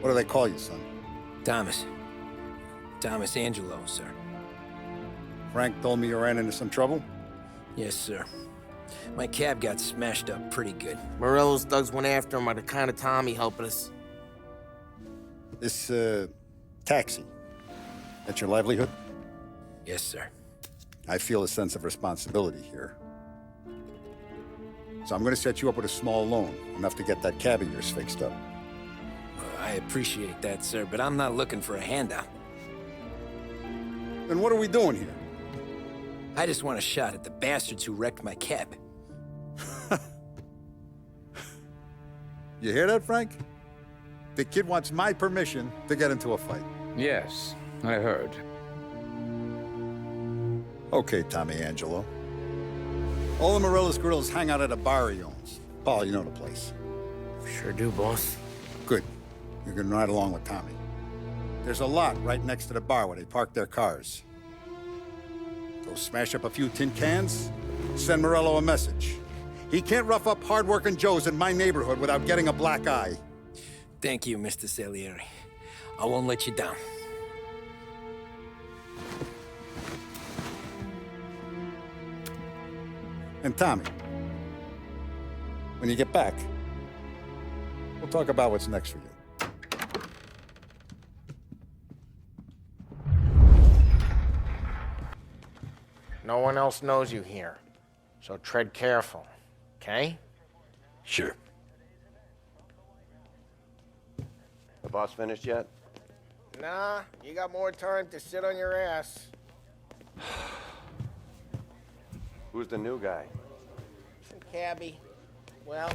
What do they call you, son? Thomas. Thomas Angelo, sir. Frank told me you ran into some trouble? Yes, sir. My cab got smashed up pretty good. Morello's thugs went after him by the kind of Tommy helping us. This, taxi. That's your livelihood? Yes, sir. I feel a sense of responsibility here. So I'm gonna set you up with a small loan, enough to get that cab of yours fixed up. I appreciate that, sir, but I'm not looking for a handout. Then what are we doing here? I just want a shot at the bastards who wrecked my cab. You hear that, Frank? The kid wants my permission to get into a fight. Yes, I heard. Okay, Tommy Angelo. All the Morello's grills hang out at a bar he owns. Paul, you know the place. Sure do, boss. Good. You can ride along with Tommy. There's a lot right next to the bar where they park their cars. Go smash up a few tin cans, send Morello a message. He can't rough up hard-working Joes in my neighborhood without getting a black eye. Thank you, Mr. Salieri. I won't let you down. And Tommy, when you get back, we'll talk about what's next for you. No one else knows you here, so tread careful, okay? Sure. The boss finished yet? Nah, you got more time to sit on your ass. Who's the new guy? Some cabbie. Well...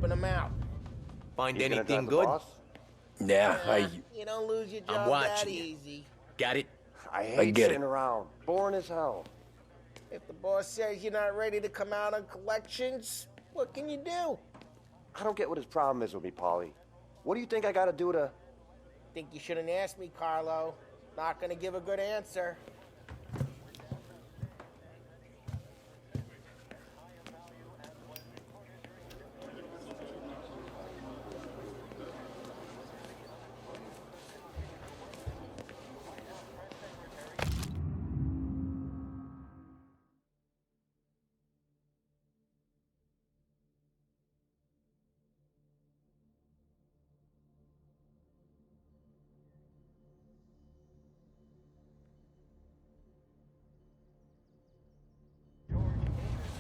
Open them out. Find He's gonna anything drive the good? boss? Yeah, You don't lose your job I'm watching that you. easy. Got it? I hate get sitting it. around. Boring as hell. If the boss says you're not ready to come out on collections, what can you do? I don't get what his problem is with me, Paulie. What do you think I gotta do to... Think you shouldn't ask me, Carlo. Not gonna give a good answer.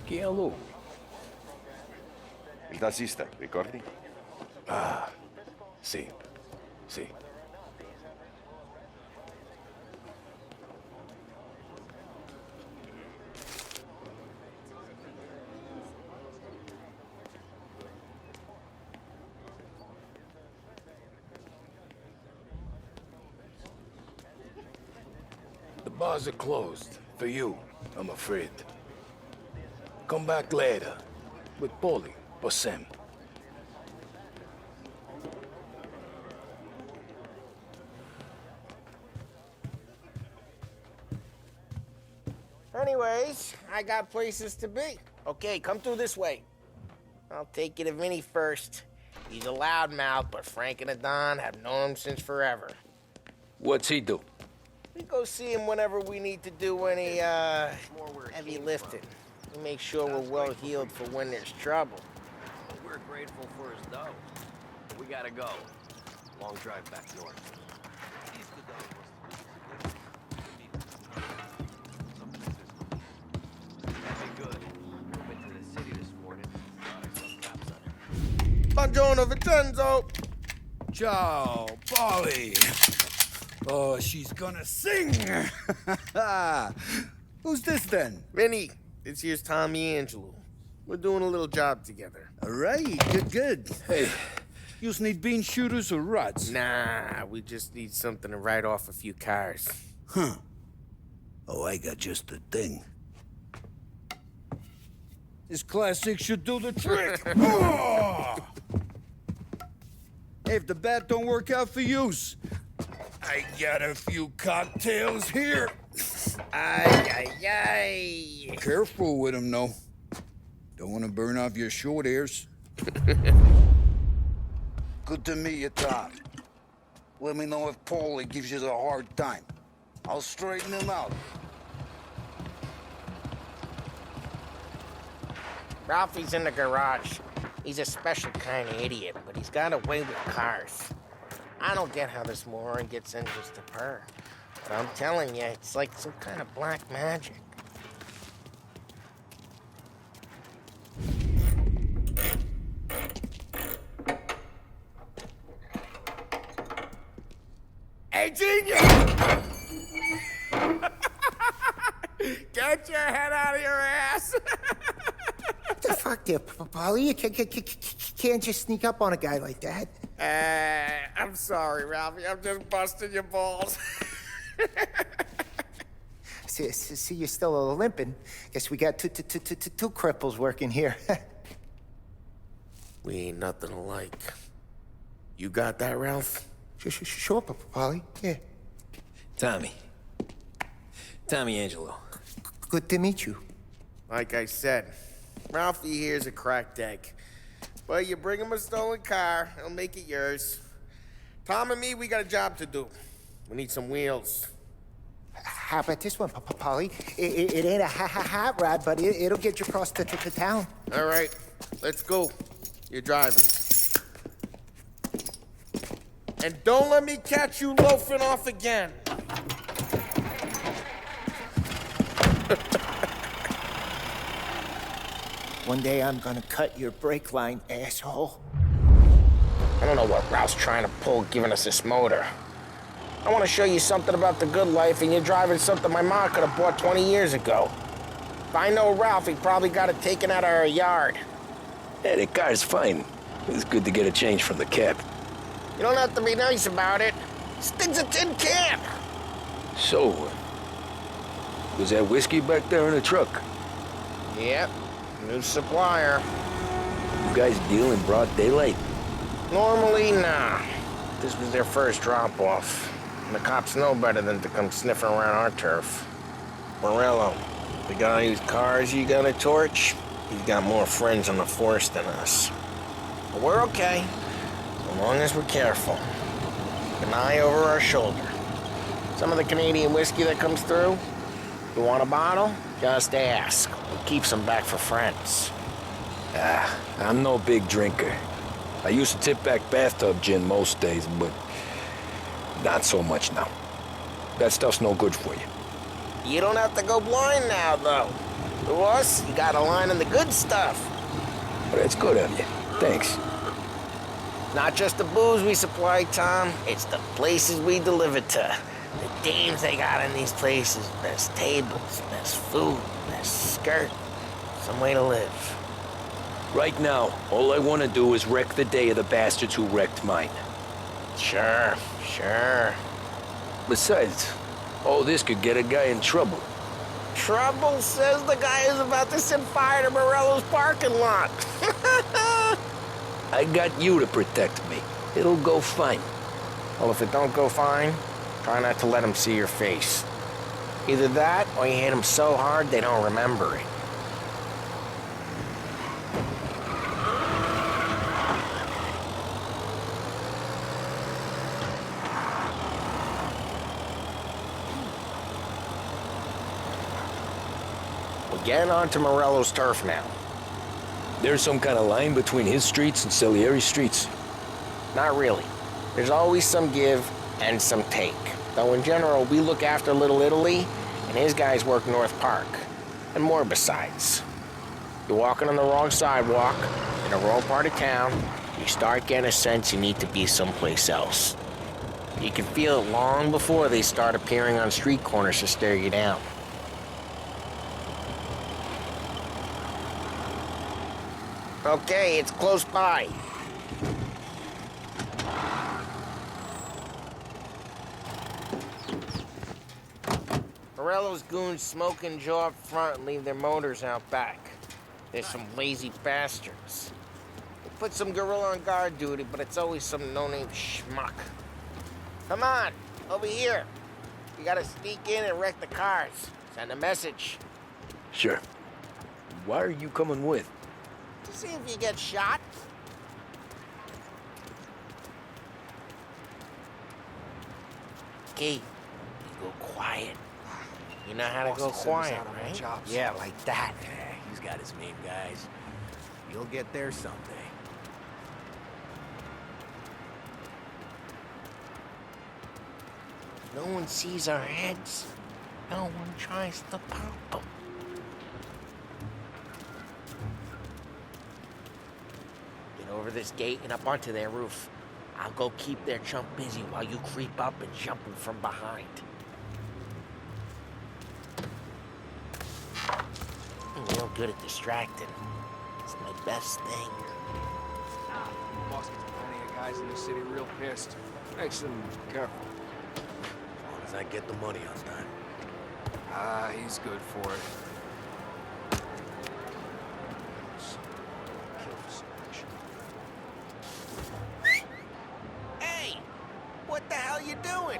Chi è lui? Il tassista, ricordi? Sì, sì. The bars are closed. For you, I'm afraid. Come back later. With Paulie or Sam. Anyways, I got places to be. Okay, come through this way. I'll take you to Vinny first. He's a loudmouth, but Frank and the Don have known him since forever. What's he do? We go see him whenever we need to do any, heavy lifting. We make sure we're well healed for when there's trouble. We're grateful for his dough. But we gotta go. Long drive back north. That'd be good. Went to the city this morning. Buongiorno, Vincenzo! Ciao, Polly. Oh, she's gonna sing. Who's this then? Vinny, this here's Tommy Angelo. We're doing a little job together. All right, good. Hey, you need bean shooters or rods? Nah, we just need something to write off a few cars. Huh. Oh, I got just the thing. This classic should do the trick. Oh! Hey, if the bat don't work out for yous, I got a few cocktails here. Ay, ay, ay. Careful with them, though. Don't want to burn off your short hairs. Good to meet you, Tom. Let me know if Paulie gives you the hard time. I'll straighten him out. Ralphie's in the garage. He's a special kind of idiot, but he's got a way with cars. I don't get how this moron gets interest of her. But I'm telling you, it's like some kind of black magic. Hey, genius! Get your head out of your ass! What the fuck there, Paulie? You can't just sneak up on a guy like that. I'm sorry, Ralphie. I'm just busting your balls. See, you're still limping. Guess we got two cripples working here. We ain't nothing alike. You got that, Ralph? Sure, Paulie. Yeah. Tommy. Tommy Angelo. Good to meet you. Like I said, Ralphie here's a cracked egg. But you bring him a stolen car, he'll make it yours. Tom and me, we got a job to do. We need some wheels. How about this one, Paulie? It ain't a hot rod, but it'll get you across to town. All right, let's go. You're driving. And don't let me catch you loafing off again. One day I'm gonna cut your brake line, asshole. I don't know what Ralph's trying to pull giving us this motor. I want to show you something about the good life, and you're driving something my mom could have bought 20 years ago. If I know Ralph, he probably got it taken out of our yard. Yeah, the car's fine. It's good to get a change from the cab. You don't have to be nice about it. This thing's a tin can. So, was that whiskey back there in the truck? Yep, new supplier. You guys deal in broad daylight? Normally, nah. This was their first drop-off. And the cops know better than to come sniffing around our turf. Morello, the guy whose cars you got a torch, he's got more friends on the force than us. But we're okay, as long as we're careful. Keep an eye over our shoulder. Some of the Canadian whiskey that comes through, you want a bottle? Just ask. We'll keep some back for friends. I'm no big drinker. I used to tip back bathtub gin most days, but not so much now. That stuff's no good for you. You don't have to go blind now, though. To us, you got a line in the good stuff. But that's good of you. Thanks. Not just the booze we supply, Tom. It's the places we deliver to. The dames they got in these places. Best tables, best food, best skirt. Some way to live. Right now, all I want to do is wreck the day of the bastards who wrecked mine. Sure. Besides, all this could get a guy in trouble. Trouble says the guy is about to set fire to Morello's parking lot. I got you to protect me. It'll go fine. Well, if it don't go fine, try not to let them see your face. Either that, or you hit them so hard they don't remember it. We're getting onto Morello's turf now. There's some kind of line between his streets and Salieri's streets. Not really. There's always some give and some take. Though in general, we look after Little Italy, and his guys work North Park. And more besides. You're walking on the wrong sidewalk, in the wrong part of town, you start getting a sense you need to be someplace else. You can feel it long before they start appearing on street corners to stare you down. Okay, it's close by. Morello's goons smoke and jaw up front and leave their motors out back. There's some lazy bastards. They put some gorilla on guard duty, but it's always some no-name schmuck. Come on, over here. You gotta sneak in and wreck the cars. Send a message. Sure. Why are you coming with? To see if you get shot. Okay, you go quiet. You know how to go quiet, right? Yeah, like that. Yeah, he's got his main guys. You'll get there someday. No one sees our heads. No one tries to pop them. Get over this gate and up onto their roof. I'll go keep their chump busy while you creep up and jump him from behind. I'm real good at distracting. It's my best thing. Boss gets plenty of guys in the city real pissed. Makes them careful. As long as I get the money on time. Ah, he's good for it. Hey! What the hell you doing?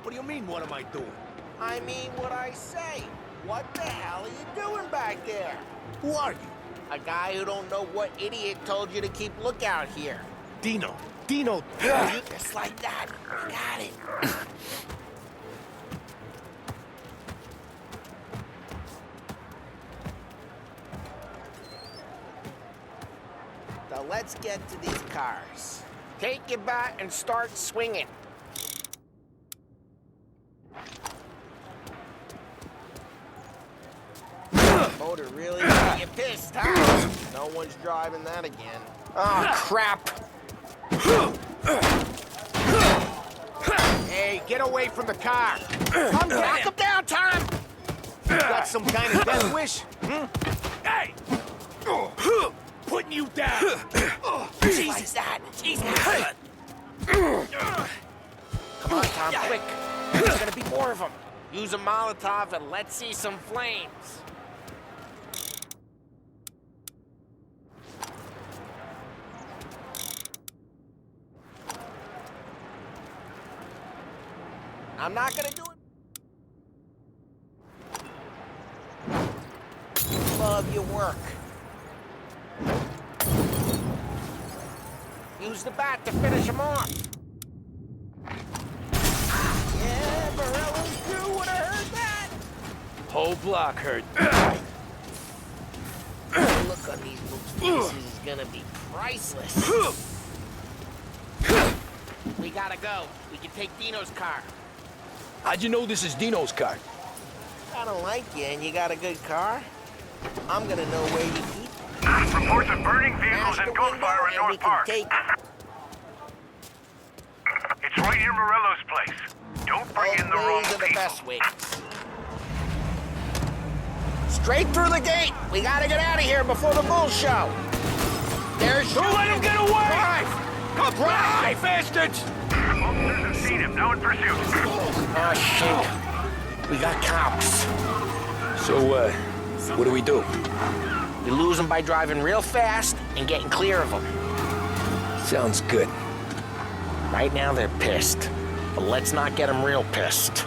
What do you mean, what am I doing? I mean what I say. What the hell are you doing back there? Who are you? A guy who don't know what idiot told you to keep lookout here. Dino. Just like that. I got it. Now let's get to these cars. Take your bat and start swinging. Motor really got you pissed, huh? No one's driving that again. Oh, crap. Hey, get away from the car! Come knock him down, Tom! You got some kind of death wish? Hey! Putting you down! Jesus, that. Jesus. Come on, Tom, quick. There's gonna be more of them. Use a Molotov and let's see some flames. I'm not gonna do it. Love your work. Use the bat to finish him off. Yeah, Morello's crew would have heard that. Whole block hurt. The look on these folks' faces is gonna be priceless. We gotta go. We can take Dino's car. How'd you know this is Dino's car? I don't like you and you got a good car. I'm gonna know where you keep it. Reports of burning vehicles and gunfire in North Park. Take it. It's right near Morello's place. Don't bring in the wrong Ways are the people. best ways. Straight through the gate. We gotta get out of here before the bull show. There's. Don't let him get away! Drive! Drive, bastards! Officers have seen him, now in pursuit. Oh, shit. We got cops. So, what do we do? We lose them by driving real fast and getting clear of them. Sounds good. Right now they're pissed, but let's not get them real pissed.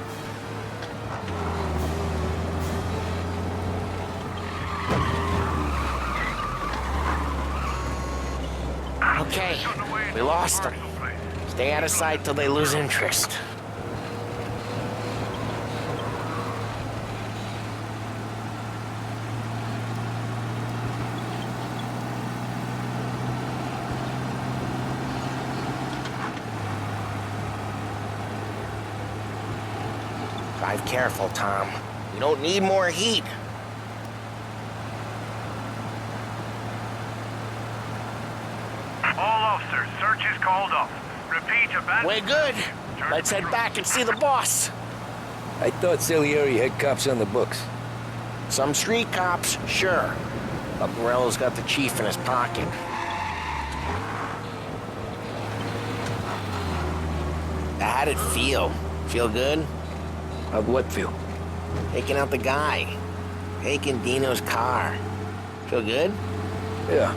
Okay, we lost them. Stay out of sight till they lose interest. Drive careful, Tom. We don't need more heat. All officers, search is called off. Repeat, abandoned. We're good. Let's head back and see the boss. I thought Salieri had cops on the books. Some street cops, sure. But Morello's got the chief in his pocket. How'd it feel? Feel good? How'd what feel? Taking out the guy. Taking Dino's car. Feel good? Yeah,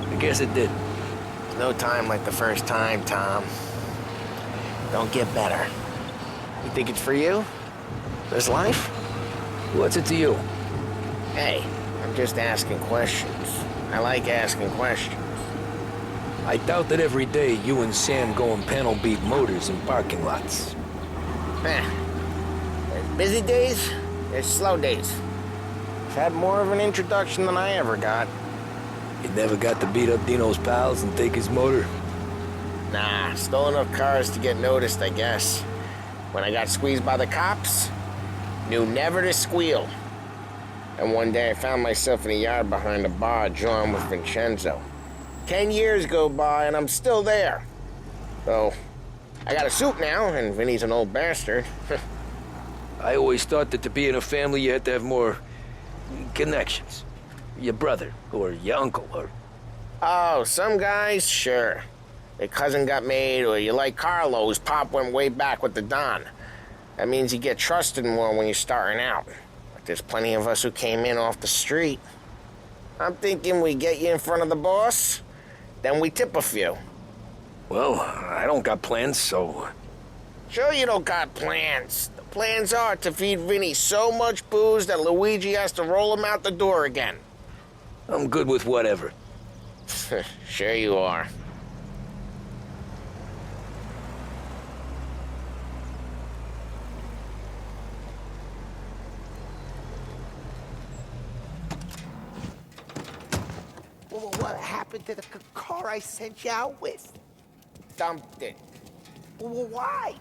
I guess it did. No time like the first time, Tom. Don't get better. You think it's for you? This life? What's it to you? Hey, I'm just asking questions. I like asking questions. I doubt that every day you and Sam go and panel beat motors in parking lots. There's busy days, there's slow days. I've had more of an introduction than I ever got. You never got to beat up Dino's pals and take his motor? Nah, stole enough cars to get noticed, I guess. When I got squeezed by the cops, knew never to squeal. And one day I found myself in a yard behind a bar drawn with Vincenzo. 10 years go by and I'm still there. So, I got a suit now, and Vinny's an old bastard. I always thought that to be in a family you had to have more connections. Your brother, or your uncle, or... Oh, some guys, sure. Their cousin got made, or you like Carlo's pop went way back with the Don. That means you get trusted more when you're starting out. But there's plenty of us who came in off the street. I'm thinking we get you in front of the boss, then we tip a few. Well, I don't got plans, so... Sure you don't got plans. The plans are to feed Vinny so much booze that Luigi has to roll him out the door again. I'm good with whatever. Sure you are. What happened to the car I sent you out with? Dumped it. Why?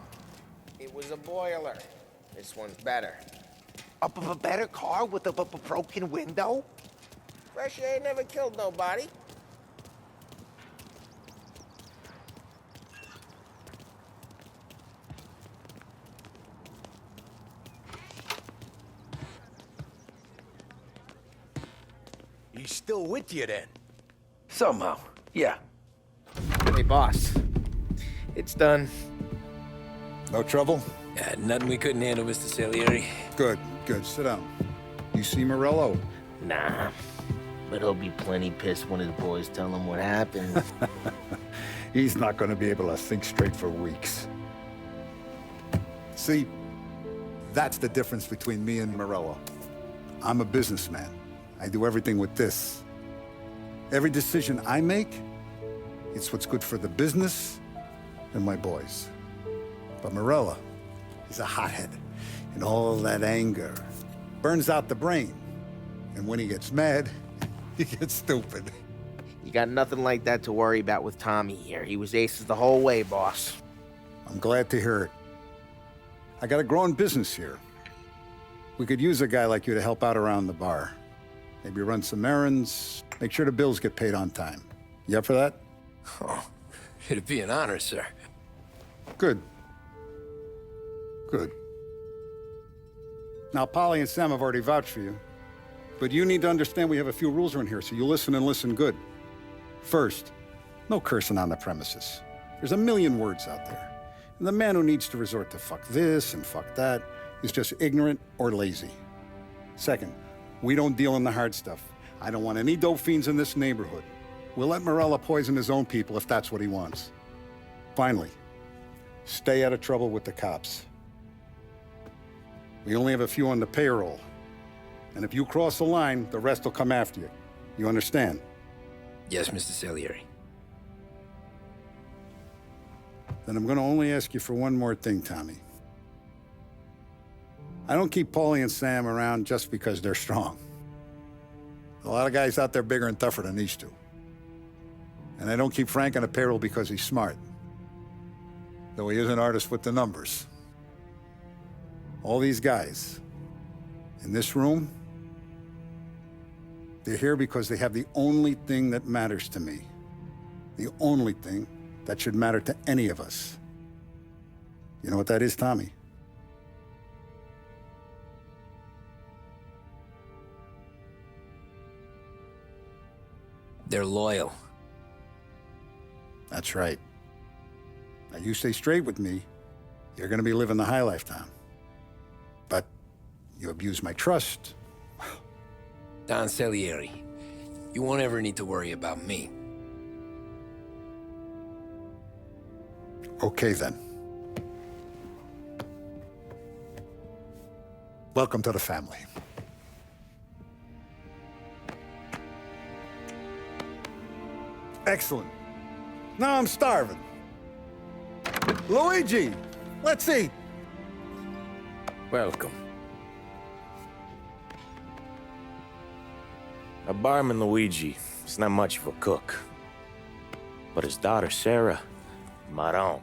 It was a boiler. This one's better. A better car with a broken window? Fresh air never killed nobody. He's still with you then? Somehow, yeah. Hey, boss. It's done. No trouble? Yeah, nothing we couldn't handle, Mr. Salieri. Good, good. Sit down. You see Morello? Nah. But he'll be plenty pissed when his boys tell him what happened. He's not going to be able to think straight for weeks. See, that's the difference between me and Morello. I'm a businessman. I do everything with this. Every decision I make, it's what's good for the business and my boys. But Morello, he's a hothead, and all that anger burns out the brain. And when he gets mad, he gets stupid. You got nothing like that to worry about with Tommy here. He was aces the whole way, boss. I'm glad to hear it. I got a growing business here. We could use a guy like you to help out around the bar. Maybe run some errands, make sure the bills get paid on time. You up for that? Oh, it'd be an honor, sir. Good. Good. Now, Polly and Sam have already vouched for you. But you need to understand we have a few rules around here, so you listen and listen good. First, no cursing on the premises. There's a million words out there. And the man who needs to resort to fuck this and fuck that is just ignorant or lazy. Second, we don't deal in the hard stuff. I don't want any dope fiends in this neighborhood. We'll let Morello poison his own people if that's what he wants. Finally, stay out of trouble with the cops. We only have a few on the payroll. And if you cross the line, the rest will come after you. You understand? Yes, Mr. Salieri. Then I'm gonna only ask you for one more thing, Tommy. I don't keep Paulie and Sam around just because they're strong. A lot of guys out there bigger and tougher than these two. And I don't keep Frank on the payroll because he's smart. Though he is an artist with the numbers. All these guys in this room, they're here because they have the only thing that matters to me. The only thing that should matter to any of us. You know what that is, Tommy? They're loyal. That's right. Now, you stay straight with me, you're gonna be living the high life, Tom. But you abuse my trust. Don Salieri, You won't ever need to worry about me. Okay, then. Welcome to the family. Excellent. Now I'm starving. Luigi, let's eat. Welcome. A barman Luigi is not much of a cook. But his daughter, Sarah, Maron.